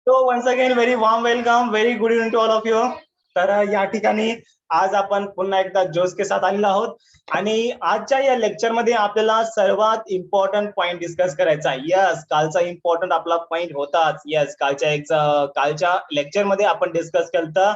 So once again, very warm welcome, very good evening to all of you. तर या ठिकाणी आज आपण पुन्हा एकदा जोश के साथ आलेलो आहोत आणि आजच्या या लेक्चर मध्ये आपल्याला सर्वात इम्पॉर्टंट पॉइंट डिस्कस करायचा आहे. यस, कालचा इम्पॉर्टंट आपला पॉइंट होताच. यस, कालच्या लेक्चर मध्ये आपण डिस्कस केलं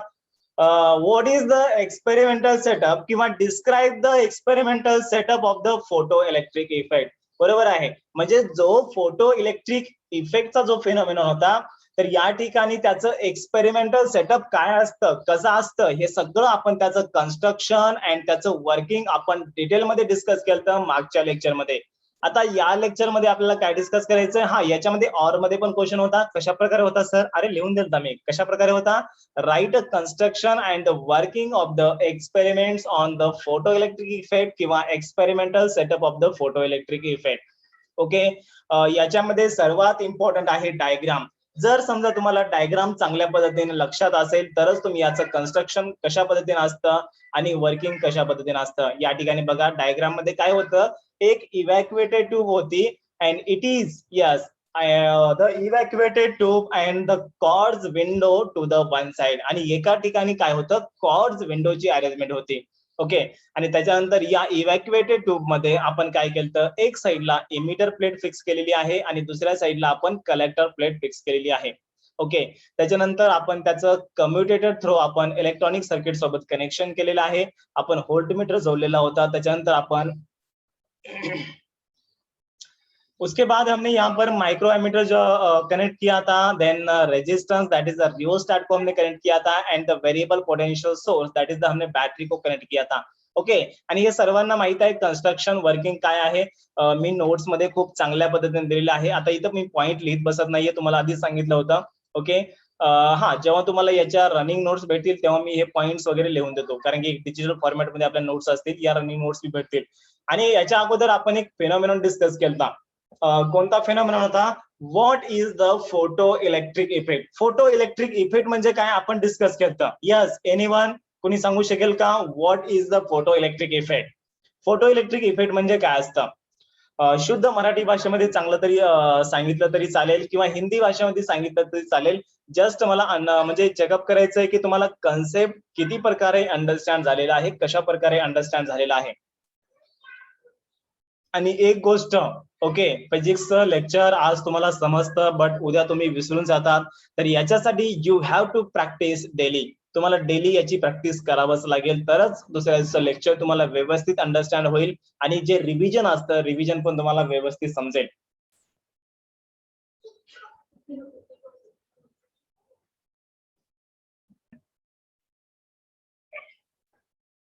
what is the experimental setup किंवा describe the experimental setup of the photo electric effect. बरोबर आहे. म्हणजे जो फोटो इलेक्ट्रिक इफेक्टचा जो फिनॉमिना होता, तर या ठिकाणी त्याचं एक्सपेरिमेंटल सेटअप काय असतं, कसं असतं, हे सगळं आपण त्याचं कन्स्ट्रक्शन अँड त्याचं वर्किंग आपण डिटेलमध्ये डिस्कस केलं मागच्या लेक्चरमध्ये. आता या लेक्चरमध्ये आपल्याला काय डिस्कस करायचं, हा याच्यामध्ये ऑर मध्ये पण क्वेश्चन होता. कशा प्रकारे होता सर? अरे लिहून दिलता मी. कशा प्रकारे होता? Write construction and the working of the experiments on the photo electric effect किंवा experimental setup of the photo electric effect. Okay, याच्यामध्ये सर्वात इम्पॉर्टंट आहे डायग्राम. जर समजा तुम्हाला डायग्राम चांगल्या पद्धतीने लक्षात असेल तरच तुम्ही याचं कन्स्ट्रक्शन कशा पद्धतीने असतं आणि वर्किंग कशा पद्धतीने असतं. या ठिकाणी बघा डायग्राम मध्ये काय होतं, एक इव्हॅक्युएटेड ट्यूब होती and it is yes the evacuated tube and the quartz window to the one side. आणि एका ठिकाणी काय होतं, कॉर्ड्स विंडोची अरेंजमेंट होती. ओके, आणि त्याच्यानंतर या इव्हॅक्युएटेड ट्यूब मध्ये आपण काय केलं, एक साइडला इमिटर प्लेट फिक्स केलेली आहे आणि दुसऱ्या साइडला आपण कलेक्टर प्लेट फिक्स केलेली आहे. ओके, त्याच्यानंतर आपण त्याचं कम्युटेटर थ्रू आपण इलेक्ट्रॉनिक सर्किट सोबत कनेक्शन केलेलं आहे. आपण व्होल्टमीटर जोडलेला होता. त्याच्यानंतर आपण उसके बाद हमने यहाँ पर माइक्रो एमीटर जो कनेक्ट किया था, then resistance that is the rheostat को हमने कनेक्ट किया था and the variable potential source that is the हमने बैटरी को कनेक्ट किया था. ओके, आणि हे सर्वांना माहित आहे कन्स्ट्रक्शन वर्किंग काय आहे. मी नोट्स मध्ये खूप चांगल्या पद्धतीने दिलेलं आहे. आता इथं मी पॉइंट लिहित बसत नाहीये, तुम्हाला आधीच सांगितलं होतं. ओके, हा जेव्हा तुम्हाला याच्या रनिंग नोट्स भेटतील तेव्हा मी हे पॉइंट्स वगैरे लिहून देतो, कारण की डिजिटल फॉर्मॅट मध्ये आपल्या नोट्स असतील, या रनिंग नोट्स भी भेटतील. आणि याच्या अगोदर आपण एक फेनॉमेनॉन डिस्कस केला. कोणता फेनॉमेनॉन होता? What is the photo electric effect. Photo electric effect म्हणजे काय आपण डिस्कस केलं. यस, एनीवन कोणी सांगू शकेल का what is the photo electric effect? Photo electric effect म्हणजे काय असतं? शुद्ध मराठी भाषेमध्ये चांगलं तरी सांगितलं तरी चालेल किंवा हिंदी भाषेमध्ये सांगितलं तरी चालेल. जस्ट मला म्हणजे चेकअप करायचं आहे की तुम्हाला कन्सेप्ट किती प्रकारे अंडरस्टँड झालेला आहे, कशा प्रकारे अंडरस्टँड झालेला आहे. आणि एक गोष्ट, ओके, फिजिक्सचं लेक्चर आज तुम्हाला समजतं बट उद्या तुम्ही विसरून जातात, तर याच्यासाठी you have to practice daily. तुम्हाला डेली याची प्रॅक्टिस करावंच लागेल, तरच दुसऱ्या दिवसाचं लेक्चर तुम्हाला व्यवस्थित अंडरस्टँड होईल आणि जे रिव्हिजन असतं, रिव्हिजन पण तुम्हाला व्यवस्थित समजेल.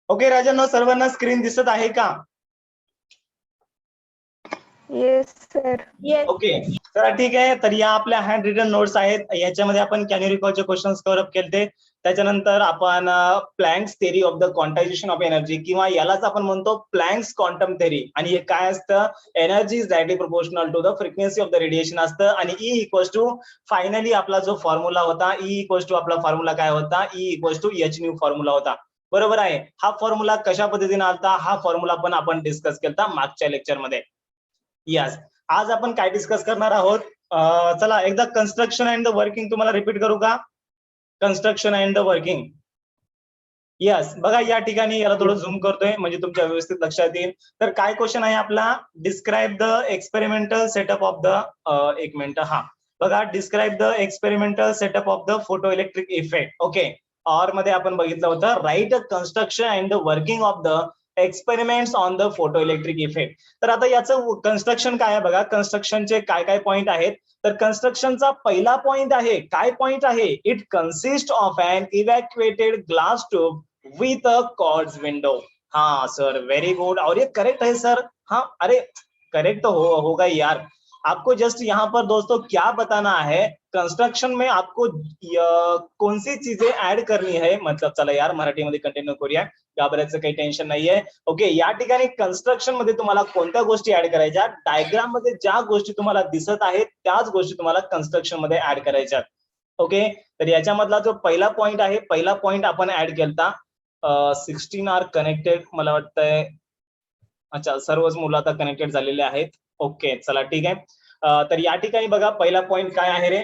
ओके राजांनो, सर्वांना स्क्रीन दिसत आहे का? Yes sir. ओके, तर ठीक आहे. तर या आपल्या हँड रिटन नोट्स आहेत. याच्यामध्ये आपण कॅन यू रिकॉलचे क्वेश्चन्स कव्हर अप केले. त्याच्यानंतर आपण Planck's theory of the quantization of energy किंवा यालाच आपण म्हणतो प्लँक्स क्वांटम थेरी. आणि हे काय असतं, energy is directly proportional to the frequency of the radiation असतं. आणि ई इक्वल्स टू फायनली आपला जो फॉर्म्युला होता, ई इक्वल्स टू आपला फॉर्म्युला काय होता, E equals to h nu formula होता. बरोबर आहे. हा फॉर्म्युला कशा पद्धतीने आलता, हा फॉर्म्युला पण आपण डिस्कस केला मागच्या लेक्चरमध्ये. यस, आज आपण काय डिस्कस करणार आहोत, चला एकदा कन्स्ट्रक्शन अँड द वर्किंग तुम्हाला रिपीट करू का? Construction and the working. Yes, बघा या ठिकाणी याला थोडं झूम करतोय म्हणजे तुमच्या व्यवस्थित लक्षात येईल. तर काय क्वेश्चन आहे आपला, describe the experimental setup of the, एक मिनिट, हा बघा, describe the experimental setup of the photo electric effect. Okay, or मध्ये आपण बघितलं होतं write construction and the working of the experiments on the photo electric effect. तर आता याचं कन्स्ट्रक्शन काय आहे बघा, कन्स्ट्रक्शनचे काय काय पॉइंट आहेत. तर कन्स्ट्रक्शनचा पहिला पॉइंट आहे, काय पॉइंट आहे, it consist of an evacuated glass tube with a quartz window. हाँ सर, वेरी गुड, और ये करेक्ट है सर. हाँ, अरे करेक्ट तो होगा यार. आपको जस्ट यहाँ पर दोस्तों क्या बताना है, कंस्ट्रक्शन में आपको कौन सी चीजें ऍड करनी है. मतलब चला यार मराठीमध्ये कंटिन्यू करूया, घाबरायचं काही टेन्शन नाहीये. ओके, या ठिकाणी कन्स्ट्रक्शन मध्ये तुम्हाला कोणत्या गोष्टी ऍड करायच्या, डायग्राम मध्ये ज्या गोष्टी तुम्हाला दिसत आहेत त्याच गोष्टी तुम्हाला कन्स्ट्रक्शन मध्ये ऍड करायच्या. ओके, तर याच्यामधला जो पहिला पॉइंट आहे, पहिला पॉइंट आपण ऍड केलता. 16 आर कनेक्टेड, मला वाटतंय. अच्छा, सर्वच मुलं आता कनेक्टेड झालेले आहेत. ओके, चला ठीक आहे. तर या ठिकाणी बघा पहिला पॉइंट काय आहे रे,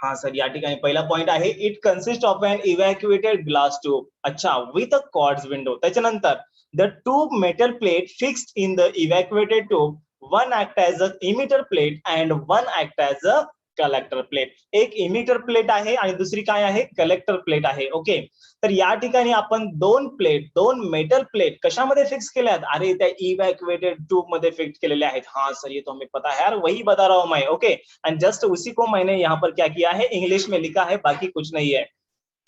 हा सर, या ठिकाणी पहिला पॉइंट आहे, it consist of an evacuated glass tube. अच्छा, विथ अ कॉर्ड्स विंडो. त्याच्यानंतर the tube metal plate fixed in the evacuated tube, one act as a emitter plate and one act as a collector plate. एक emitter plate आहे आणि दुसरी काय आहे, collector plate आहे. Okay, तर या ठिकाणी आपण दोन मेटल प्लेट कशामध्ये फिक्स केल्यात, अरे त्या इव्हॅक्युएटेड ट्यूब मध्ये फिक्स केलेले आहेत. हाँ सर, ये तो हमें पता है यार, वही बता रहा हूं मैं. ओके, एंड जस्ट उसी को मैंने यहाँ पर क्या किया है, इंग्लिश में लिखा है, बाकी कुछ नहीं है.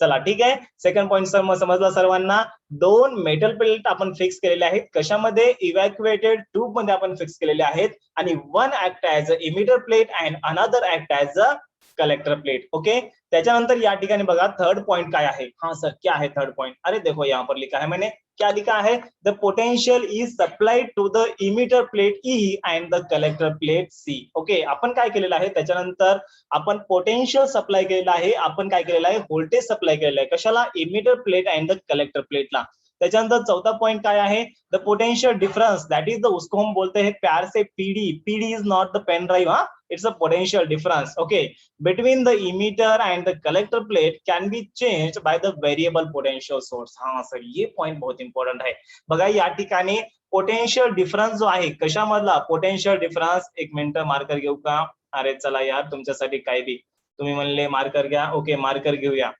चला ठीक आहे, सेकंड पॉइंट सर समजला सर्वांना. दोन मेटल प्लेट आपण फिक्स केलेले आहेत, कशामध्ये, इव्हॅक्युएटेड ट्यूब मध्ये आपण फिक्स केलेले आहेत, आणि one act as a emitter plate and another act as a collector plate. Okay, त्याच्यानंतर या ठिकाणी बघा थर्ड पॉइंट काय आहे. हाँ सर, क्या है थर्ड पॉइंट, अरे देखो यहाँ पर लिखा है मैंने, क्या लिखा है, the potential is supplied to the emitter plate E and the collector plate C. Okay, आपण काय केलेलं आहे, त्याच्यानंतर आपण पोटेन्शियल सप्लाय केलेला आहे, आपण काय केलेलं आहे, व्होल्टेज सप्लाय केलेला आहे, कशाला, emitter plate and the collector प्लेटला. त्याच्यानंतर चौथा पॉइंट काय आहे, the potential difference, that is the, उसको हम बोलते हैं प्यार से PD. PD is not the pen drive, हाँ, it's a potential difference. Okay, between the emitter and the collector plate can be changed by the variable potential source. हाँ sir, ये point बहुत इंपॉर्टंट आहे. बघा या ठिकाणी पोटेंशियल डिफरन्स जो आहे, कशामधला पोटेंशियल डिफरन्स, एक मिनिट मार्कर घेऊ का, अरे चला यार, तुमच्यासाठी काय बी, तुम्ही म्हणले मार्कर घ्या. ओके, मार्कर घेऊया.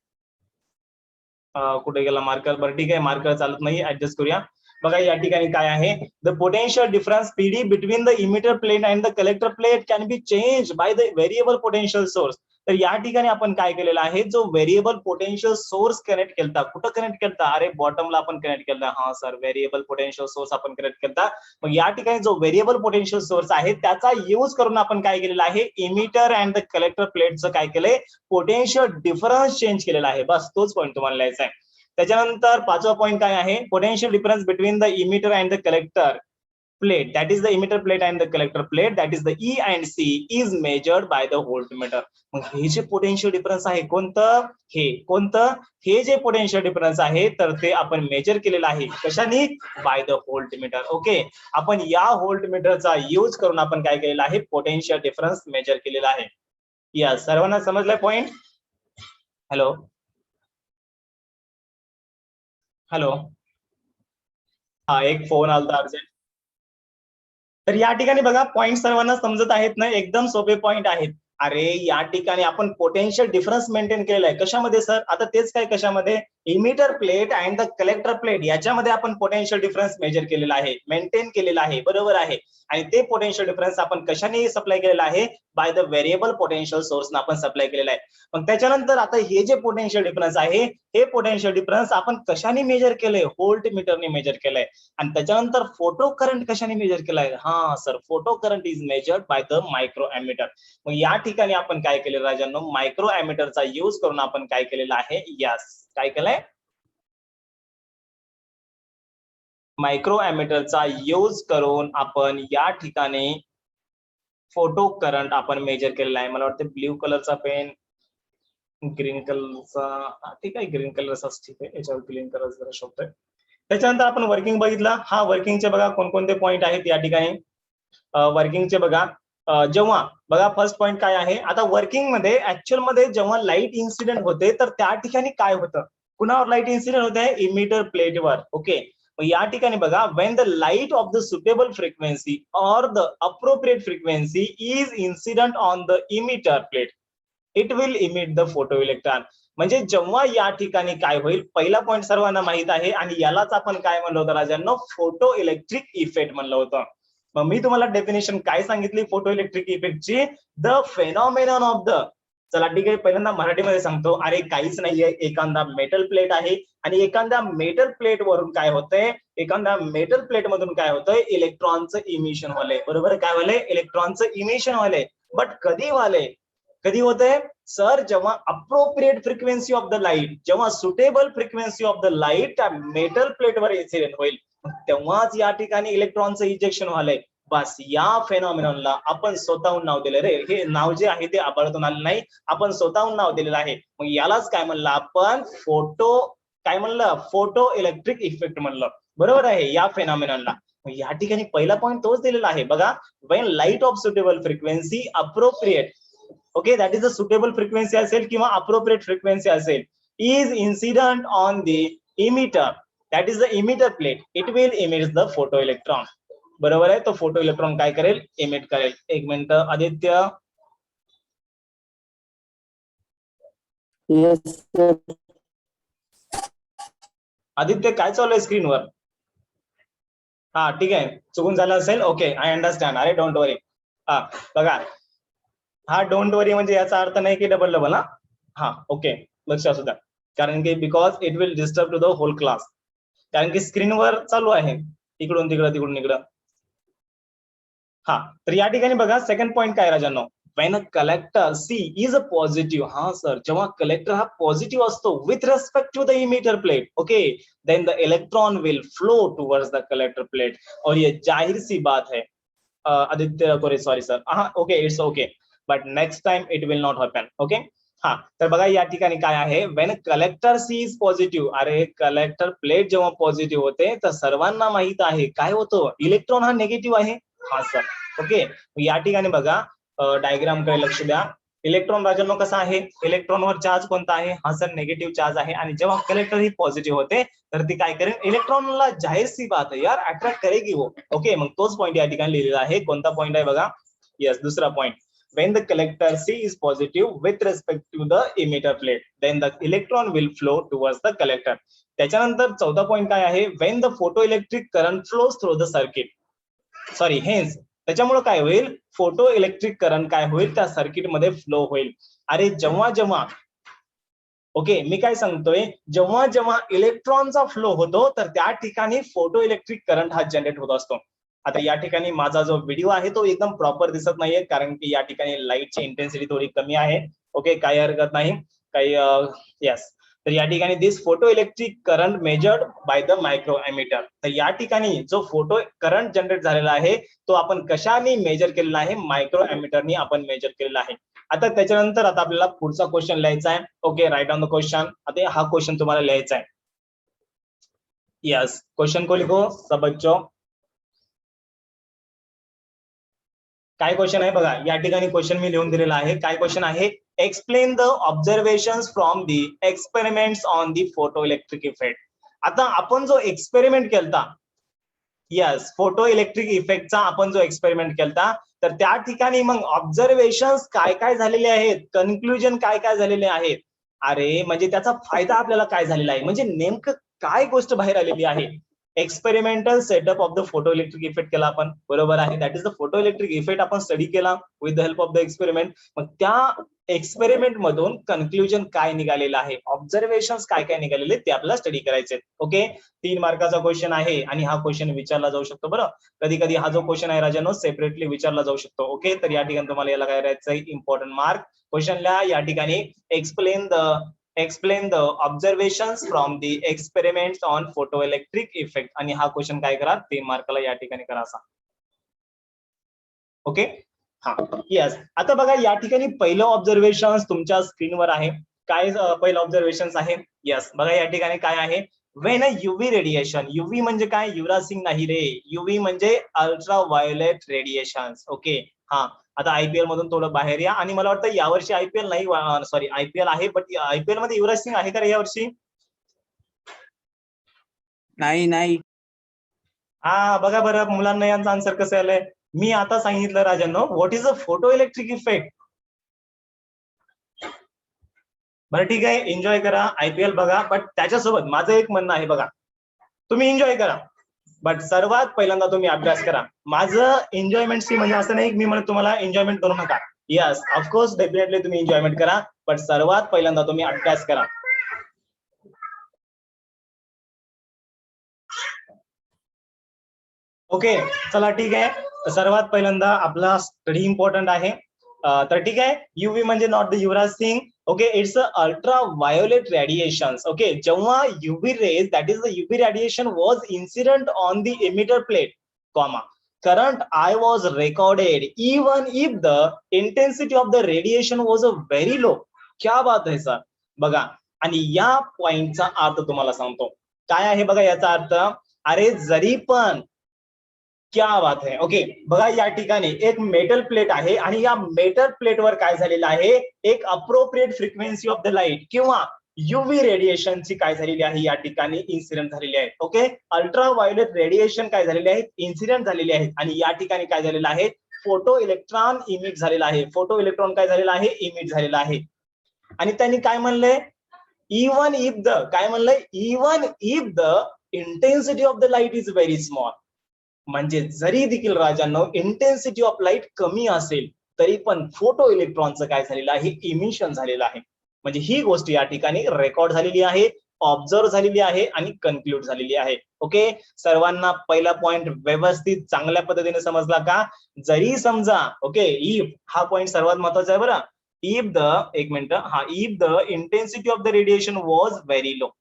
कुठे गेला मार्कर, बरं ठीक आहे, मार्कर चालत नाही, ऍडजस्ट करूया. बघा या ठिकाणी काय आहे, the potential difference PD between the emitter plate and the collector plate can be change by the variable potential source. तर या ठिकाणी आपण काय केलेलं आहे, जो व्हेरिएबल पोटेंशियल सोर्स कनेक्ट केलता, कुठं कनेक्ट केलता, अरे बॉटमला आपण कनेक्ट केलता. हा सर, व्हेरिएबल पोटेंशियल सोर्स आपण कनेक्ट केलता. मग या ठिकाणी जो व्हेरिएबल पोटेंशियल सोर्स आहे, त्याचा यूज करून आपण काय केलेलं आहे, इमिटर अँड द कलेक्टर प्लेटचं काय केलंय, पोटेंशियल डिफरन्स चेंज केलेला आहे. बस तोच पॉईंट तुम्हाला लिहायचा आहे. त्याच्यानंतर पाचवा पॉइंट काय आहे, potential difference between the emitter and the collector plate, that is the emitter plate and the collector plate, that is the E and C, is measured by the voltmeter. मग हे जे पोटेंशियल डिफरन्स आहे, कोणतं, हे जे potential difference आहे, तर ते आपण मेजर केलेलं आहे, कशाने, बाय द व्होल्टमीटर. ओके, आपण या व्होल्टमीटरचा यूज करून आपण काय केलेलं आहे, पोटेंशियल डिफरन्स मेजर केलेला आहे. या सर्वांना समजलाय पॉइंट. हॅलो हॅलो, हा एक फोन आलता अर्जंट. तर या ठिकाणी बघा, पॉइंट सर्वांना समजत आहेत ना, एकदम सोपे पॉइंट आहेत. अरे या ठिकाणी आपण पोटेंशियल डिफरन्स मेंटेन केलेला आहे, कशामध्ये सर, आता तेच काय, कशामध्ये, emitter plate and the collector plate, याच्यामध्ये आपण पोटेंशियल डिफरन्स मेजर केलेला आहे, मेंटेन केलेला आहे, बरोबर आहे. आणि ते पोटेंशियल डिफरन्स आपण कशाने सप्लाय केलेला आहे, बाय द व्हेरिएबल पोटेंशियल सोर्सने आपण सप्लाय केलेला आहे. मग त्याच्यानंतर आता हे जे पोटेंशियल डिफरन्स आहे, हे पोटेंशियल डिफरन्स आपण कशाने मेजर केलंय, व्होल्टमीटरने मेजर केलंय. आणि त्याच्यानंतर फोटो करंट कशाने मेजर केलाय, हा sir, photo current is measured by the micro emitter. मग या ठिकाणी आपण काय केलं राजांनो, मायक्रो एमिटरचा यूज करून आपण काय केलेलं आहे, यस, काय केलंय, मायक्रो एमिटरचा यूज करून आपण या ठिकाणी फोटो करंट आपण मेजर केलेला आहे. मला वाटतं ब्ल्यू कलरचा पेन, ग्रीन कलरचा, ठीक आहे, ग्रीन कलरचा ठीक आहे, याच्यावर ग्रीन कलर जरा शोधतोय. त्याच्यानंतर आपण वर्किंग बघितला. हा, वर्किंगचे बघा कोणकोणते पॉइंट आहेत या ठिकाणी, वर्किंगचे बघा. जेव्हा बघा फर्स्ट पॉइंट काय आहे, आता वर्किंग मध्ये ऍक्च्युअल मध्ये जेव्हा लाईट इन्सिडेंट होते, तर त्या ठिकाणी काय होतं, कुणावर लाईट इन्सिडेंट होते, इमिटर प्लेटवर. ओके, या ठिकाणी बघा, Wien the light of the suitable frequency or the appropriate frequency is incident on the emitter plate, it will emit the photo electron. म्हणजे जेव्हा या ठिकाणी काय होईल, पहिला पॉइंट सर्वांना माहित आहे, आणि यालाच आपण काय म्हणलं होतं राजांनो, फोटो इलेक्ट्रिक इफेक्ट म्हणलं होतं. मग मी तुम्हाला डेफिनेशन काय सांगितली फोटो इलेक्ट्रिक इफेक्टची, द फेनॉमेनॉन ऑफ द, चला ठीक आहे, पहिल्यांदा मराठीमध्ये सांगतो. अरे काहीच नाहीये, एखादा मेटल प्लेट आहे, आणि एखाद्या मेटल प्लेट वरून काय होतंय, एखाद्या मेटल प्लेट मधून काय होतंय, इलेक्ट्रॉनचं इमिशन व्हालंय, बरोबर, काय व्हालंय, इलेक्ट्रॉनचं इमिशन व्हालंय. बट कधी व्हालंय, कधी होतंय सर, जेव्हा appropriate frequency of the light, जेव्हा suitable frequency of the light त्या मेटल प्लेटवर इन्सिडेंट होईल, तेव्हाच या ठिकाणी इलेक्ट्रॉनचं इजेक्शन व्हालंय. बस या फेनॉमिनॉनला आपण स्वतःहून नाव दिलं रे, हे नाव जे आहे ते आबाळातून आलं नाही, आपण स्वतःहून नाव दिलेलं आहे. मग यालाच काय म्हणलं आपण, फोटो, काय म्हणलं, फोटो इलेक्ट्रिक इफेक्ट म्हणलं, बरोबर आहे, या फेनॉमिनॉनला. या ठिकाणी पहिला पॉइंट तोच दिलेला आहे बघा, Wien light of suitable frequency appropriate okay, that is a suitable frequency असेल किंवा अप्रोप्रिएट फ्रिक्वेन्सी असेल, is incident on the emitter, that is the emitter plate, it will emit the photo electron. बरोबर आहे, तो फोटो इलेक्ट्रॉन काय करेल, emit करेल. एक minute Aditya. Yes sir. Aditya काय चालू आहे स्क्रीनवर? हा ठीक आहे, चुकून झालं असेल. Okay, I understand. अरे डोंट वरी. हा बघा, हा डोंट वरी म्हणजे याचा अर्थ नाही की डबल डबल. हा ओके, लक्ष असू द्या. कारण की because it will disturb to the whole class. कारण की स्क्रीनवर चालू आहे, इकडून तिकडं तिकडून इकडं. हा, तर या ठिकाणी बघा सेकंड पॉईंट काय राजांनो, when a collector C is a positive, हा सर, जेव्हा कलेक्टर हा पॉझिटिव्ह असतो with respect to the emitter plate, okay, then the electron will flow towards the collector plate. और ये जाहिर सी बात है आदित्य, सॉरी सर, हा okay, it's okay, but next time it will not happen. Okay, हा, तर बघा या ठिकाणी काय आहे, when collector C is positive, अरे कलेक्टर प्लेट जेव्हा पॉझिटिव्ह होते तर सर्वांना माहित आहे काय होतं, इलेक्ट्रॉन हा निगेटिव्ह आहे. हा सर, ओके, या ठिकाणी बघा डायग्राम कडे लक्ष द्या. इलेक्ट्रॉन राजांनो कसा आहे, इलेक्ट्रॉनवर चार्ज कोणता आहे, हा सर निगेटिव्ह चार्ज आहे. आणि जेव्हा कलेक्टर ही पॉझिटिव्ह होते तर ती काय करेल, इलेक्ट्रॉनला जाहीर सी बात आहे यार अट्रॅक्ट करेगी वो. ओके, मग तोच पॉईंट या ठिकाणी लिहिलेला आहे. कोणता पॉईंट आहे बघा, येस, दुसरा point. When the collector C is positive with respect to the emitter plate, then the electron will flow towards the collector. त्याच्यानंतर चौथा पॉईंट काय आहे, when the photoelectric current flows through the circuit, sorry hence, त्याच्यामुळे काय होईल, photo electric current काय होईल, त्या सर्किट मध्ये फ्लो होईल. अरे जेव्हा जेव्हा, ओके, मी काय सांगतोय, जेव्हा जेव्हा इलेक्ट्रॉनचा फ्लो होतो तर त्या ठिकाणी फोटो इलेक्ट्रिक करंट हा जनरेट होत असतो. आता या ठिकाणी माझा जो व्हिडिओ आहे तो एकदम प्रॉपर दिसत नाहीये कारण की या ठिकाणी लाईटची इंटेन्सिटी थोडी कमी आहे. ओके, काही हरकत नाही, काही यस. तर या ठिकाणी this photo electric current measured by the micro ammeter. तर या ठिकाणी जो फोटो करंट जनरेट झालेला आहे तो आपण कशाने मेजर केलेला आहे, मायक्रो एमिटरनी आपण मेजर केलेला आहे. आता त्याच्यानंतर आता आपल्याला पुढचा क्वेश्चन लिहायचा आहे. Okay, write on the question. आता हा क्वेश्चन तुम्हाला लिहायचा आहे. यस, क्वेश्चन को लिखो सब बच्चों. काय क्वेश्चन आहे बघा, या ठिकाणी क्वेश्चन मी लिहून दिलेला आहे. काय क्वेश्चन आहे, explain the observations from the experiments on the photo electric effect. आता आपण जो एक्सपेरिमेंट केलता, यस, फोटो इलेक्ट्रिक इफेक्टचा आपण जो एक्सपेरिमेंट केलता, तर त्या ठिकाणी मग ऑब्झर्वेशन्स काय काय झालेले आहेत, कन्क्लुजन काय काय झालेले आहेत, अरे म्हणजे त्याचा फायदा आपल्याला काय झालेला आहे, म्हणजे नेमकं काय गोष्ट बाहेर आलेली आहे. Experimental setup of the photo electric effect केला आपण, बरोबर आहे, that is the photo electric effect आपण स्टडी केला with the help of the experiment. मग त्या एक्सपेरिमेंट मधून कन्क्लुजन काय निघालेलं आहे, ऑब्झर्वेशन्स काय काय निघालेले ते आपल्याला स्टडी करायचे. ओके, 3 मार्काचा क्वेश्चन आहे आणि हा क्वेश्चन विचारला जाऊ शकतो. बरं, कधी कधी हा जो क्वेश्चन आहे राजांनो सेपरेटली विचारला जाऊ शकतो. ओके, तर या ठिकाणी तुम्हाला याला काय करायचंय, इम्पॉर्टंट मार्क क्वेश्चनला या ठिकाणी explain the observations from the experiments on photo electric effect. आणि हा क्वेश्चन काय करा, 3 मार्काला या ठिकाणी करा असा. ओके, हा, यस. आता बघा या ठिकाणी पहिलं ऑब्झर्वेशन तुमच्या स्क्रीनवर आहे. काय पहिलं ऑब्झर्वेशन आहे, यस, बघा या ठिकाणी काय आहे, when a UV radiation, UV म्हणजे काय, युवराज सिंग नाही रे, युव्ही म्हणजे अल्ट्रा व्हायोलेट रेडिएशन. ओके, हा, आता आयपीएल मधून थोडं बाहेर या. आणि मला वाटतं यावर्षी आयपीएल नाही, सॉरी आयपीएल आहे, बट आयपीएल मध्ये युवराज सिंग आहे का रे यावर्षी? नाही नाही. हा बघा बरं मुलांना यांचं आन्सर कसं आलंय. मी आता सांगितलं राजांनो, what is a photo electric effect. बरं ठीक आहे, एन्जॉय करा, आयपीएल बघा, बट त्याच्यासोबत माझं एक म्हणणं आहे बघा, तुम्ही एन्जॉय करा बट सर्वात पहिल्यांदा तुम्ही अभ्यास करा. माझं एन्जॉयमेंट म्हणजे असं नाही मी म्हणत तुम्हाला एन्जॉयमेंट करू नका. यस, ऑफकोर्स डेफिनेटली तुम्ही एन्जॉयमेंट करा, बट सर्वात पहिल्यांदा तुम्ही अभ्यास करा. ओके, चला ठीक आहे, सर्वात पहिल्यांदा आपला स्टडी इम्पॉर्टंट आहे. तर ठीक आहे, युव्ही म्हणजे not the Yuvraj Singh. Okay, it's ultra violet radiation. Okay, जेव्हा UV rays, that is the UV radiation was incident on the emitter plate, comma, current I was recorded even if the intensity of the radiation was a very low. क्या बात आहे sir. बघा, आणि या पॉइंटचा अर्थ तुम्हाला सांगतो काय आहे बघा याचा अर्थ. अरे जरी पण क्या बात है. ओके, बघा या ठिकाणी एक मेटल प्लेट आहे आणि या मेटल प्लेटवर काय झालेलं आहे, एक appropriate frequency of the light किंवा युव्ही रेडिएशनची काय झालेली आहे या ठिकाणी इन्सिडेंट झालेली आहे. ओके, अल्ट्रा व्हायोलेट रेडिएशन काय झालेले आहेत, इन्सिडेंट झालेले आहेत आणि या ठिकाणी काय झालेलं आहे, फोटो इलेक्ट्रॉन इमिट झालेला आहे. फोटो इलेक्ट्रॉन काय झालेला आहे, इमिट झालेला आहे. आणि त्यांनी काय म्हणलंय, इवन इफ द काय म्हणलंय, even if the intensity of the light is very small. म्हणजे जरी देखील राजांनो इंटेन्सिटी ऑफ लाईट कमी असेल तरी पण फोटो इलेक्ट्रॉनचं काय झालेलं आहे, इमिशन झालेलं आहे. म्हणजे ही गोष्ट या ठिकाणी रेकॉर्ड झालेली आहे, ऑब्झर्व झालेली आहे आणि कन्क्लूड झालेली आहे. ओके, सर्वांना पहिला पॉइंट व्यवस्थित चांगल्या पद्धतीने समजला का? जरी समजा ओके, इफ हा पॉइंट सर्वात महत्वाचा आहे बरं. इफ द एक मिनिट, हा if the intensity of the radiation was very low.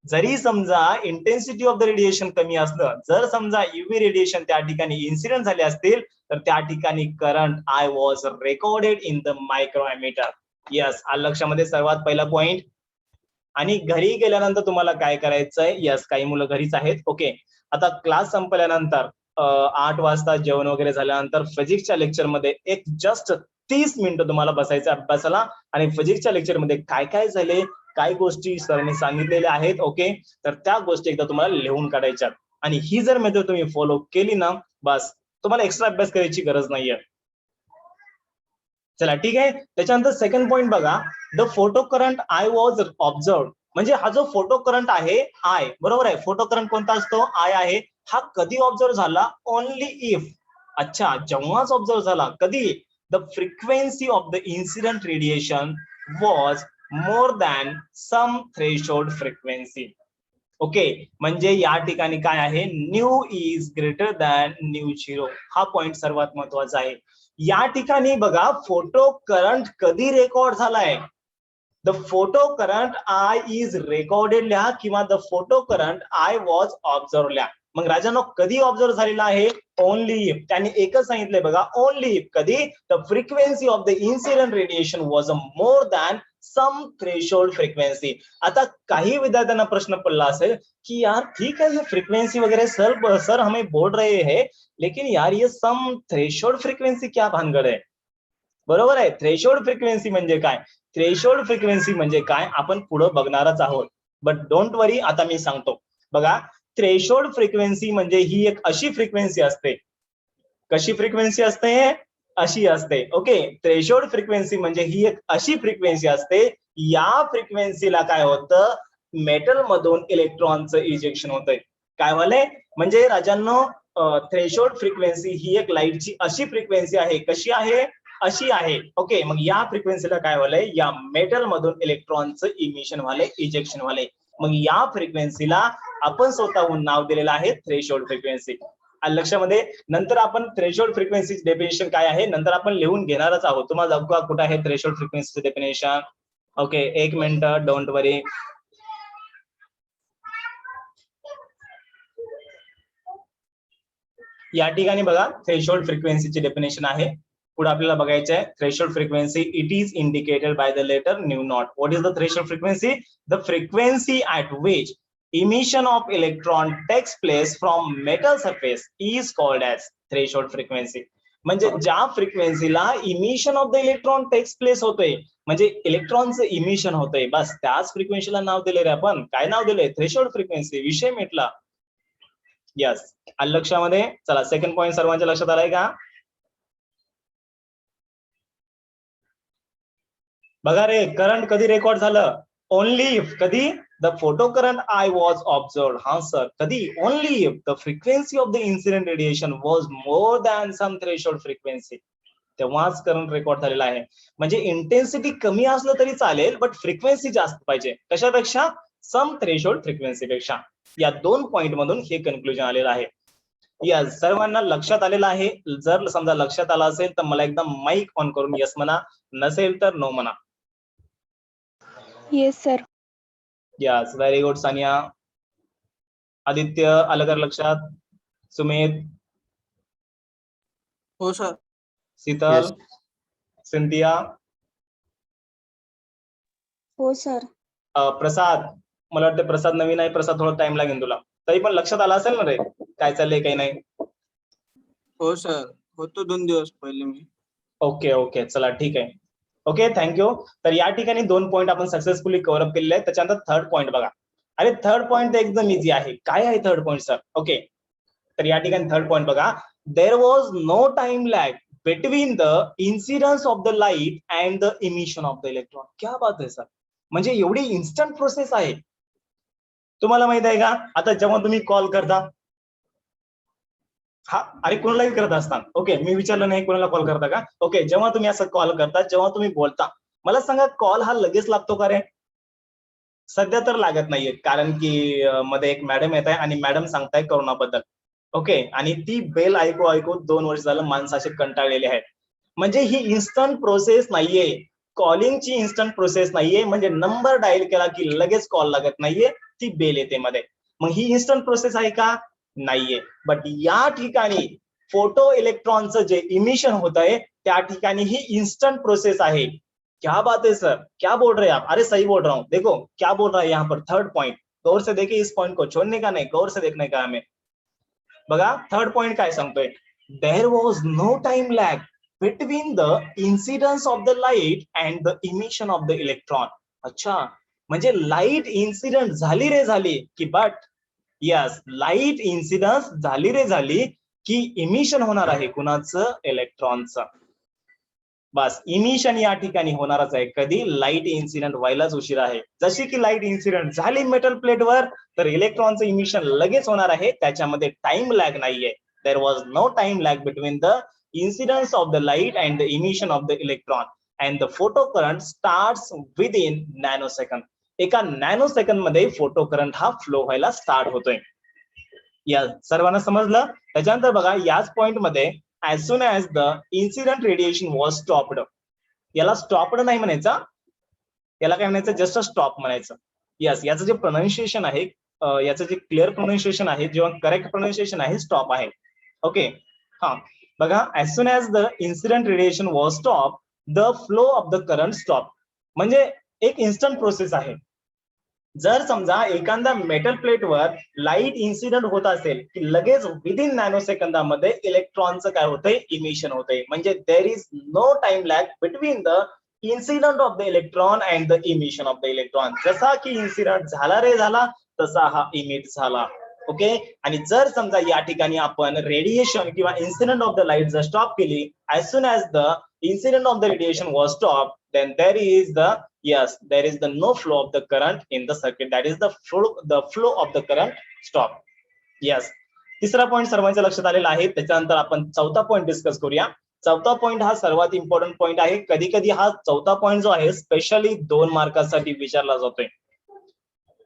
जरी समजा इंटेन्सिटी ऑफ द रेडिएशन कमी असलं, जर समजा युव्ही रेडिएशन त्या ठिकाणी इन्सिडेंट झाले असतील तर त्या ठिकाणी current I was recorded in the micrometer. Yes, आलं लक्षामध्ये सर्वात पहिला पॉइंट. आणि घरी गेल्यानंतर तुम्हाला काय करायचंय, यस काही मुलं घरीच आहेत. ओके, आता क्लास संपल्यानंतर 8 वाजता जेवण वगैरे झाल्यानंतर फिजिक्सच्या लेक्चरमध्ये एक जस्ट 30 मिनिटं तुम्हाला बसायचं अभ्यासाला आणि फिजिक्सच्या लेक्चरमध्ये काय काय झाले, काय गोष्टी सरने सांगितलेल्या आहेत. ओके, तर त्या गोष्टी एकदा तुम्हाला लिहून काढायच्या आणि ही जर मेथड तुम्ही फॉलो केली ना, बस तुम्हाला एक्स्ट्रा अभ्यास करायची गरज नाहीये. चला ठीक आहे. त्याच्यानंतर सेकंड पॉइंट बघा, the photo current I was observe. म्हणजे हा जो फोटो करंट आहे आय, बरोबर आहे, फोटो करंट कोणता असतो, आय आहे. हा कधी ऑब्झर्व झाला, ओनली इफ. अच्छा, जेव्हाच ऑब्झर्व झाला, कधी, the frequency of the incident radiation was more than some threshold frequency. Okay, म्हणजे या ठिकाणी काय आहे, nu is greater than nu zero. हा पॉइंट सर्वात महत्वाचा आहे. या ठिकाणी बघा, फोटो करंट कधी रेकॉर्ड झालाय, the photo current I is recorded लिहा किंवा the photo current I was observe लिहा. मग राजांनो कधी ऑब्झर्व झालेला आहे, ओनली इफ. त्यांनी एकच सांगितलंय बघा, ओनली इफ. कधी, the frequency of the incident radiation was more than some threshold frequency. आता काही विद्यार्थ्यांना प्रश्न पडला असेल कि यार ठीक है, ये फ्रीक्वेंसी वगैरह सर हमें बोल रहे हैं, लेकिन यार ये सम थ्रेशोल्ड फ्रिक्वेन्सी क्या भानगड आहे. बरोबर आहे, थ्रेशोल्ड फ्रिक्वेन्सी म्हणजे काय, थ्रेशोल्ड फ्रिक्वेन्सी म्हणजे काय आपण पुढे बघणारच आहोत. बट डोंट वरी, आता मी सांगतो. बघा, थ्रेशोल्ड फ्रिक्वेन्सी म्हणजे ही एक अशी फ्रिक्वेन्सी असते, कशी फ्रिक्वेन्सी असते, अशी असते. ओके, थ्रेशोल्ड फ्रिक्वेन्सी म्हणजे ही एक अशी फ्रिक्वेन्सी असते, या फ्रिक्वेन्सीला काय होतं, मेटल मधून इलेक्ट्रॉनचं इजेक्शन होतंय. काय व्हायलंय, म्हणजे राजांनो थ्रेशोल्ड फ्रिक्वेन्सी ही एक लाईटची अशी फ्रिक्वेन्सी आहे, कशी आहे, अशी आहे. ओके, मग या फ्रिक्वेन्सीला काय व्हायलंय, या मेटल मधून इलेक्ट्रॉनचं इमिशन व्हायलंय, इजेक्शन व्हायलंय. मग या फ्रिक्वेन्सीला आपण स्वतःहून नाव दिलेलं आहे थ्रेशोल्ड फ्रिक्वेन्सी. लक्षामध्ये, नंतर आपण थ्रेशोल्ड फ्रिक्वेन्सीची डेफिनेशन काय आहे नंतर आपण लिहून घेणारच आहोत. तुम्हाला दाखवा कुठे आहे थ्रेशोल्ड फ्रिक्वेन्सीचं डेफिनेशन. ओके, एक मिनिट, डोंट वरी. या ठिकाणी बघा, थ्रेशोल्ड फ्रिक्वेन्सीची डेफिनेशन आहे. पुढे आपल्याला बघायचं आहे, threshold frequency it is indicated by the letter nu naught. What is the threshold frequency, the frequency at which emission of electron takes place from metal surface is called as threshold frequency. म्हणजे ज्या फ्रिक्वेन्सीला emission of the electron takes place होतोय, म्हणजे इलेक्ट्रॉनचं emission होतंय, बस त्याच फ्रिक्वेन्सीला नाव दिले रे आपण. काय नाव दिले, थ्रेशोल्ड फ्रिक्वेन्सी. विषय मिटला. यस, आलं लक्षामध्ये. चला, सेकंड पॉइंट सर्वांच्या लक्षात आलाय का? बघा रे, करंट कधी रेकॉर्ड झालं, ओनली इफ. कधी, the photo current I was observe. हा सर, कधी, only if the frequency of the incident radiation was more than some threshold frequency. तेव्हाच करंट रेकॉर्ड झालेला आहे. म्हणजे इंटेन्सिटी कमी असलं तरी चालेल, बट फ्रिक्वेन्सी जास्त पाहिजे. कशापेक्षा, सम थ्रेशोल्ड फ्रिक्वेन्सीपेक्षा. या 2 पॉइंट मधून हे कन्क्लुजन आलेलं आहे. यस, सर्वांना लक्षात आलेलं आहे. जर समजा लक्षात आलं असेल तर मला एकदा माईक ऑन करून यस म्हणा, नसेल तर नो म्हणा. Yes sir. Yes, very good Sania. Aditya आलं का लक्षात? सुमित, हो सर. शीतल, सिंथिया, हो सर. प्रसाद. मला वाटतं प्रसाद नवीन आहे, प्रसाद थोडा टाइम लागेल तुला, तरी पण लक्षात आलं असेल ना रे काय चाललंय काही नाही. हो सर, होतो 2 दिवस पहिले मी. ओके ओके, चला ठीक आहे. Okay, thank you. तर या ठिकाणी 2 पॉईंट आपण सक्सेसफुली कव्हर अप केलेले आहेत. त्याच्यानंतर थर्ड पॉईंट बघा. अरे थर्ड पॉईंट तर एकदम इझी आहे. काय आहे थर्ड पॉईंट सर? ओके, तर या ठिकाणी थर्ड पॉईंट बघा. There was no time lag between the incidence of the light and the emission of the electron. क्या बात आहे सर, म्हणजे एवढी इन्स्टंट प्रोसेस आहे. तुम्हाला माहित आहे का, आता जेव्हा तुम्ही कॉल करता, हा अरे कोणालाही करत असता, ओके, मी विचारलं नाही कोणाला कॉल करता का. ओके, जेव्हा तुम्ही असं कॉल करता, जेव्हा तुम्ही बोलता, मला सांगा कॉल हा लगेच लागतो का रे? सध्या तर लागत नाहीये, कारण की मध्ये एक मॅडम येत आहे आणि मॅडम सांगताय कोरोनाबद्दल. ओके, आणि ती बेल ऐकू ऐकू 2 वर्ष झालं माणसाचे कंटाळलेले आहेत. म्हणजे ही इन्स्टंट प्रोसेस नाहीये, कॉलिंगची इन्स्टंट प्रोसेस नाहीये. म्हणजे नंबर डायल केला की लगेच कॉल लागत नाहीये, ती बेल येते मध्ये. मग ही इन्स्टंट प्रोसेस आहे का? नाहीये. बट या ठिकाणी फोटो इलेक्ट्रॉनचं जे इमिशन होत आहे त्या ठिकाणी ही इन्स्टंट प्रोसेस आहे. क्या बात है सर, क्या बोल रहे हैं आप? अरे सही बोल रहा हूँ, देखो क्या बोल रहा है यहाँ पर थर्ड पॉइंट. गौर से देखिए, इस पॉइंट को छोड़ने का नहीं, गौर से देखने का हमें. बघा थर्ड पॉइंट काय सांगतोय. There was no time lag between the incidence of the light and the emission of the electron. अच्छा, म्हणजे लाईट इन्सिडेंट झाली रे झाली की, बट यस, लाईट इन्सिडन्स झाली रे झाली की इमिशन होणार आहे कुणाचं? इलेक्ट्रॉनचं. बस इमिशन या ठिकाणी होणारच आहे. कधी? लाईट इन्सिडेंट व्हायलाच उशीर आहे. जशी की लाईट इन्सिडेंट झाली मेटल प्लेटवर, तर इलेक्ट्रॉनचं इमिशन लगेच होणार आहे. त्याच्यामध्ये टाइम लॅग नाहीये. There was no time lag between the incidence of the light and the emission of the electron and the photo current starts within nano second. एका नॅनो सेकंड मध्ये फोटो करंट हा flow व्हायला start होतोय. या सर्वांना समजलं? त्याच्यानंतर बघा याच पॉइंट मध्ये as soon as the incident radiation was stopped, याला स्टॉपड नाही म्हणायचं, याला काय म्हणायचं? जस्ट स्टॉप म्हणायचं. यस, याचं जे प्रोनाउन्सिएशन आहे, याचं जे क्लिअर प्रोनाउन्सिएशन आहे, जेव्हा करेक्ट प्रोनाउन्सिएशन आहे, स्टॉप आहे. ओके, हा बघा, as soon as the incident radiation was stopped, the flow of the current stopped. म्हणजे एक इन्स्टंट प्रोसेस आहे. जर समजा एखाद्या मेटल प्लेटवर लाईट इन्सिडेंट होत असेल की लगेच विदिन नॅनो सेकंदामध्ये इलेक्ट्रॉनचं काय होतंय? इमिशन होतंय. म्हणजे there is no time lag between the incident of the electron and the emission of the electron. जसा की इन्सिडेंट झाला रे झाला, तसा हा इमिट झाला. ओके, आणि जर समजा या ठिकाणी आपण रेडिएशन किंवा इन्सिडेंट ऑफ द लाईट जर स्टॉप केली, as soon as the incident of the radiation was stopped, then there is the, yes, there is the no flow of the current in the circuit. That is the flow of the current stop. Yes, तिसरा point सर्वांच्या लक्षात आलेला आहे. त्याच्यानंतर आपण चौथा point discuss करूया. चौथा पॉइंट हा सर्वात इम्पॉर्टंट पॉइंट आहे. कधी कधी हा चौथा पॉइंट जो आहे स्पेशली 2 मार्कासाठी विचारला जातोय.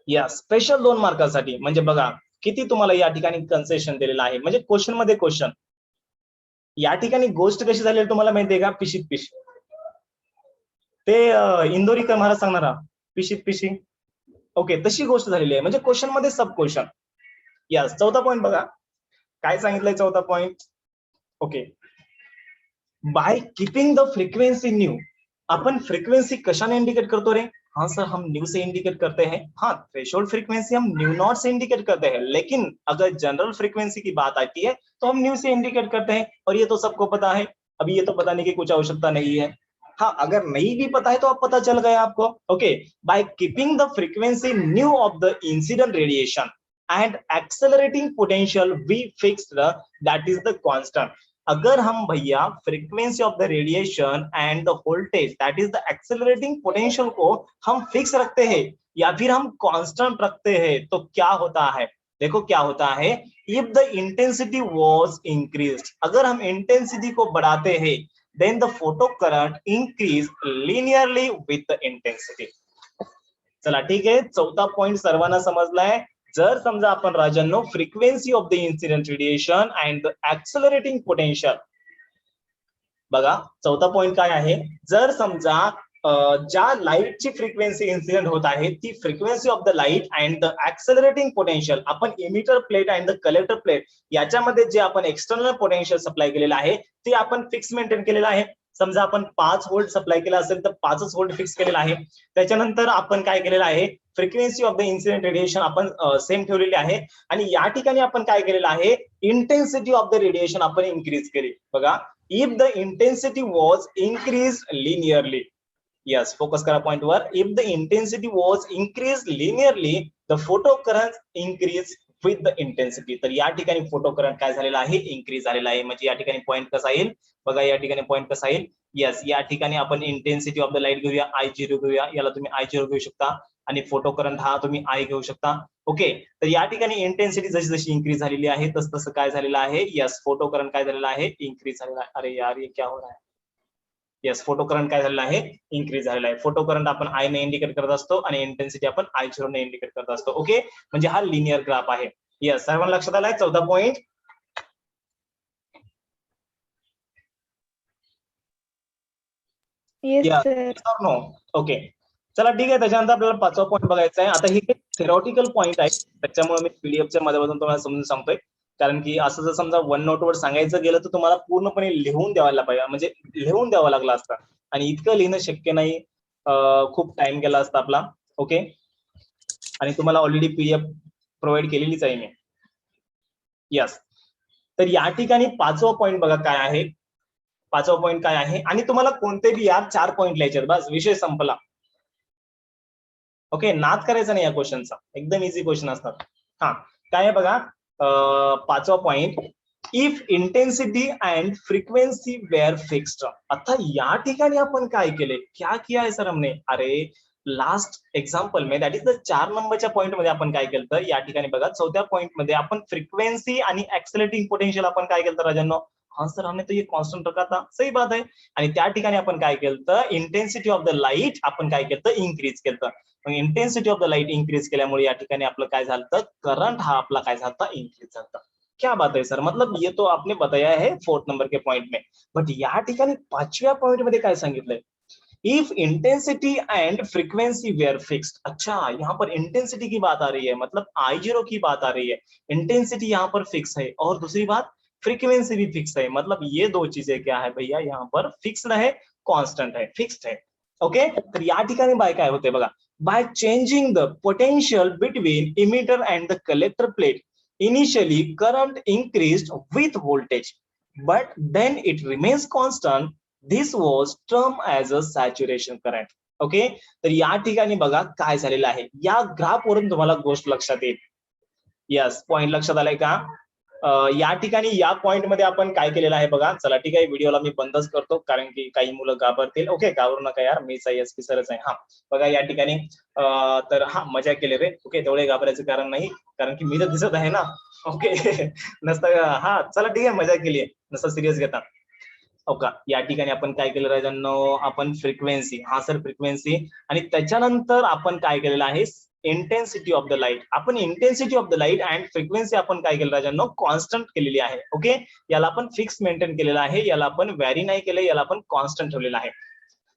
या स्पेशल 2 मार्कासाठी. म्हणजे बघा किती तुम्हाला या ठिकाणी कन्सेशन दिलेलं आहे, म्हणजे क्वेश्चन मध्ये क्वेश्चन. या ठिकाणी गोष्ट कशी झाली तुम्हाला माहितीये का? पिशीत पिशी. ते इंदोरीकर महाराज सांगणारा पिशीत पिशी. ओके, तशी गोष्ट झालेली आहे. म्हणजे क्वेश्चन मध्ये सब क्वेश्चन. यस, चौथा पॉइंट बघा काय सांगितलंय. चौथा point, okay, by keeping the frequency nu. अपन फ्रीक्वेंसी कशाने इंडिकेट करतो रे? हाँ सर, हम न्यू से इंडिकेट करते हैं. हाँ, थ्रेशोल्ड फ्रीक्वेंसी हम न्यू नॉट से इंडिकेट करते हैं, लेकिन अगर जनरल फ्रीक्वेंसी की बात आती है तो हम न्यू से इंडिकेट करते हैं. और ये तो सबको पता है, अभी ये तो बताने की कुछ आवश्यकता नहीं है. हाँ, अगर नहीं भी पता है तो अब पता चल गया आपको. Okay, by keeping the frequency nu of the incident radiation and accelerating potential we fixed that is the constant. अगर हम भैया frequency of the radiation and the voltage that is the accelerating potential को हम fix रखते हैं या फिर हम constant रखते हैं, तो क्या होता है? देखो क्या होता है. इफ द इंटेंसिटी वाज इंक्रीज्ड, अगर हम इंटेंसिटी को बढ़ाते हैं, then the photo current increase linearly with the intensity. चला ठीक आहे, चौथा पॉइंट सर्वांना समजलाय. जर समजा आपण राजांनो frequency of the incident radiation and the accelerating potential, बघा चौथा पॉइंट काय आहे. जर समजा ज्या लाईटची फ्रिक्वेन्सी इन्सिडेंट होत आहे ती frequency of the light and the accelerating potential, आपण emitter plate and the collector plate याच्यामध्ये जे आपण एक्सटर्नल पोटेन्शियल सप्लाय केलेलं आहे ते आपण फिक्स मेंटेन केलेलं आहे. समजा आपण 5 व्होल्ट सप्लाय केला असेल तर 5च व्होल्ट फिक्स केलेला आहे. त्याच्यानंतर आपण काय केलेलं आहे, frequency of the incident radiation आपण सेम ठेवलेली आहे. आणि या ठिकाणी आपण काय केलेलं आहे, इंटेन्सिटी ऑफ द रेडिएशन आपण इन्क्रीज केली. बघा, if the intensity was increase linearly, yes, focus करा पॉइंट वर. If the intensity was increased linearly, the photo current increase with the intensity. तर या ठिकाणी फोटो करंट काय झालेला आहे, इन्क्रीज झालेला आहे. म्हणजे या ठिकाणी पॉइंट कसा येईल बघा, या ठिकाणी पॉइंट कसा येईल. येस, या ठिकाणी आपण इंटेन्सिटी ऑफ द लाईट घेऊया, I0 घेऊया. याला तुम्ही I0 घेऊ शकता आणि फोटो करंट हा तुम्ही I घेऊ शकता. ओके, तर या ठिकाणी इंटेन्सिटी जशी जशी इन्क्रीज झालेली आहे तस तसं काय झालेलं आहे, यस, फोटो करंट काय झालेला आहे, इन्क्रीज झालेला आहे. अरे यार, ये क्या हो रहा है. येस, फोटो करंट काय झालेला आहे, इन्क्रीज झालेला आहे. फोटो करंट आपण I ने इंडिकेट करत असतो आणि इंटेन्सिटी आपण I0 ने इंडिकेट करत असतो. ओके, म्हणजे हा लिनियर ग्राफ आहे. येस, सर्वांना लक्षात आलाय. 14 point. Yes sir. No. Okay, चला ठीक आहे. त्याच्यानंतर आपल्याला 5वा पॉईंट बघायचा आहे. आता ही थेरॉटिकल पॉईंट आहे, त्याच्यामुळे मी पीडीएफच्या माध्यमातून तुम्हाला समजून सांगतोय. कारण की असं जर समजा वन नोट वर सांगायचं गेलं तर तुम्हाला पूर्णपणे लिहून द्यायला पाहिजे, म्हणजे लिहून द्यावं लागलं असतं आणि इतकं लिहिणं शक्य नाही. खूप टाइम गेला असता आपला. ओके, आणि तुम्हाला ऑलरेडी पीडीएफ प्रोव्हाइड केलेलीच आहे मी. यस, तर या ठिकाणी 5वा पॉईंट बघा काय आहे. 5वा पॉईंट काय आहे, आणि तुम्हाला कोणते बी यार 4 पॉईंट लिहायचे, बस विषय संपला. ओके, नाद करायचा नाही या क्वेश्चनचा, एकदम इझी क्वेश्चन असतात. हा, काय आहे बघा, 5वा point, if intensity and frequency were fixed. आता या ठिकाणी आपण काय केले, क्या किया है सर हमने. अरे लास्ट एग्जाम्पल में, दॅट इज द 4 नंबरच्या पॉइंट मध्ये आपण काय केलं, तर या ठिकाणी बघा 4थ्या पॉइंट मध्ये आपण फ्रिक्वेन्सी आणि एक्सेलरेटिंग पोटेन्शियल आपण काय केलं राजांनो. हाँ सर, हमने तो ये कांस्टेंट रखा था, सही बात है. आणि त्या ठिकाणी आपण काय केलं, तर इंटेन्सिटी ऑफ द लाईट आपण काय केलं, इन्क्रीज केलं. मग intensity of the light increase केल्यामुळे या ठिकाणी आपलं काय झालं, तर करंट हा आपला काय झाला, इन्क्रीज झाला. क्या बात है सर, मतलब ये तो आपने बताया है 4th नंबर के पॉइंट में. बट या ठिकाणी 5व्या पॉइंट मध्ये काय सांगितलंय, if intensity and frequency were fixed. अच्छा, यहाँ पर इंटेंसिटी की बात आ रही है, मतलब I0 की बात आ रही है. इंटेंसिटी यहाँ पर फिक्स है और दूसरी बात फ्रीक्वेंसी भी फिक्स है. मतलब ये दो चीजें क्या है भैया, यहाँ पर फिक्स्ड है, कॉन्स्टंट है, फिक्स्ड है. ओके, तर या ठिकाणी बाय काय होते बघा, by changing the potential between emitter and the collector plate, initially current increased with voltage, but then it remains constant. This was termed as a saturation current. Okay, तर या ठिकाणी बघा काय झालेलं आहे, या ग्राफ वरून तुम्हाला गोष्ट लक्षात येईल. यस, पॉइंट लक्षात आलाय का. या ठिकाणी या पॉइंट मध्ये आपण काय केलेलं आहे बघा. चला ठीक आहे, व्हिडिओला मी बंदच करतो कारण की काही मुलं घाबरतील. ओके, घाबरू नका यार, मीच एसपी सरच आहे. हा बघा या ठिकाणी, तर हा मजा केली रे. ओके, तेवढे घाबरायचं कारण नाही, कारण की मी तर दिसत आहे ना. ओके, नसतं. हा चला ठीक आहे, मजा केली, नसतं सिरियस घेता. ओके, या ठिकाणी आपण काय केलं राजांनो, आपण फ्रिक्वेन्सी, हा सर फ्रिक्वेन्सी, आणि त्याच्यानंतर आपण काय केलेलं आहे, इंटेन्सिटी ऑफ द लाईट. आपण intensity of the light and frequency आपण काय केलं राजांनो, कॉन्स्टंट केलेली आहे. ओके, याला आपण फिक्स मेंटेन केलेलं आहे, याला आपण व्हॅरी नाही केलं, याला आपण कॉन्स्टंट ठेवलेलं आहे.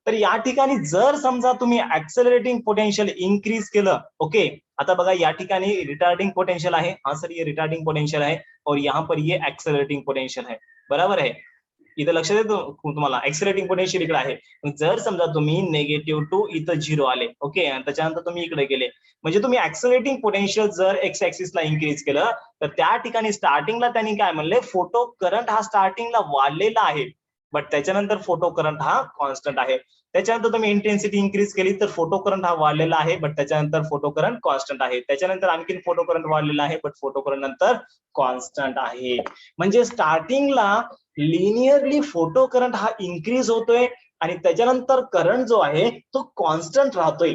तर या ठिकाणी जर समजा तुम्ही ऍक्सेलरेटिंग पोटेन्शियल इन्क्रीज केलं. ओके, आता बघा या ठिकाणी रिटार्डिंग पोटेन्शियल आहे, हा सर ये रिटार्डिंग पोटेन्शियल है, और यहाँ पर ये एक्सेलरेटिंग पोटेन्शियल है, बराबर है. इथं लक्षात येतो तुम्हाला, एक्सेलरेटिंग पोटेन्शियल इकडे आहे. जर समजा तुम्ही -2 इथं 0 आले. ओके, आणि त्याच्यानंतर तुम्ही इकडे गेले, म्हणजे तुम्ही एक्सेलरेटिंग पोटेन्शियल जर एक्स ऍक्सिसला इन्क्रीज केलं, तर त्या ठिकाणी स्टार्टिंगला त्यांनी काय म्हणले, फोटो करंट हा स्टार्टिंगला वाढलेला आहे, बट त्याच्यानंतर फोटो करंट हा कॉन्स्टंट आहे. त्याच्यानंतर तुम्ही इंटेन्सिटी इन्क्रीज केली तर फोटो करंट हा वाढलेला आहे, बट त्याच्यानंतर फोटो करंट कॉन्स्टंट आहे. त्याच्यानंतर आणखी फोटो करंट वाढलेला आहे, बट फोटो करंट नंतर कॉन्स्टंट आहे. म्हणजे स्टार्टिंगला लिनियरली फोटो करंट हा इन्क्रीज होतोय आणि त्याच्यानंतर करंट जो आहे तो कॉन्स्टंट राहतोय.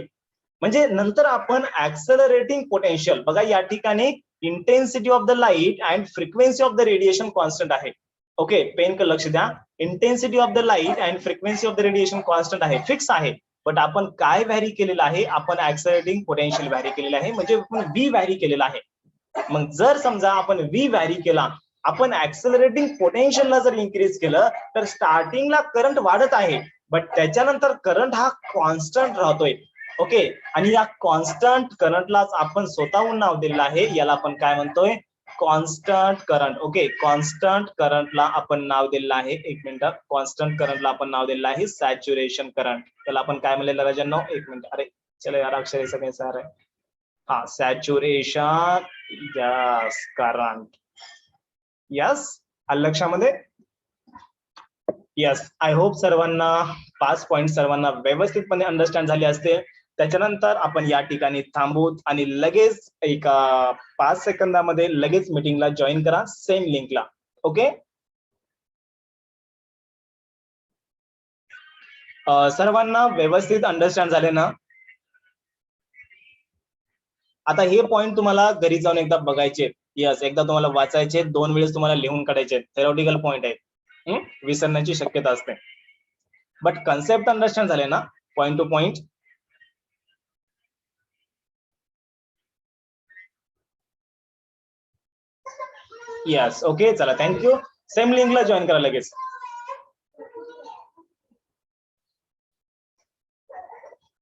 म्हणजे नंतर आपण ऍक्सेलरेटिंग पोटेन्शियल बघा, या ठिकाणी intensity of the light and frequency of the radiation constant आहे. ओके, पेन क लक्ष द्या, intensity of the light and frequency of the radiation constant आहे, फिक्स आहे. बट आपण काय व्हॅरी केलेलं आहे, आपण ऍक्सेलरेटिंग पोटेन्शियल व्हॅरी केलेलं आहे, म्हणजे आपण व्ही व्हॅरी केलेला आहे. मग जर समजा आपण व्ही व्हॅरी केला, आपण ऍक्सेलरेटिंग पोटेन्शियलला जर इन्क्रीज केलं, तर स्टार्टिंगला करंट वाढत आहे, बट त्याच्यानंतर करंट हा कॉन्स्टंट राहतोय. ओके, आणि या कॉन्स्टंट करंटलाच आपण स्वतःहून नाव दिलेलं आहे, याला आपण काय म्हणतोय, कॉन्स्टंट करंट. ओके, कॉन्स्टंट करंटला आपण नाव दिलेलं आहे, एक मिनिट, कॉन्स्टंट करंटला आपण नाव दिलेलं आहे सॅच्युरेशन करंट. त्याला आपण काय म्हणलेलं राजांनो, एक मिनिट, अरे चलो यार, अक्षर ऐसा कैसा आ रहा है. हाँ, सैचुरेशन गैस करंट. यस, आलं लक्षामध्ये? यस, आय होप सर्वांना 5 पॉइंट सर्वांना व्यवस्थितपणे अंडरस्टँड झाले असते. त्याच्यानंतर आपण या ठिकाणी थांबूत आणि लगेच एका 5 सेकंदामध्ये लगेच मीटिंगला जॉईन करा सेम लिंकला. ओके, सर्वांना व्यवस्थित अंडरस्टँड झाले ना? आता हे पॉइंट तुम्हाला घरी जाऊन एकदा बघायचे. यस, एकदा तुम्हाला वाचायचे, 2 वेळेस तुम्हाला लिहून काढायचे. थेरॉटिकल पॉइंट आहे, विसरण्याची शक्यता असते. बट कन्सेप्ट अंडरस्टँड झाले ना point two point? Yes, okay, चला थँक्यू. सेम लिंकला जॉईन करा लगेच.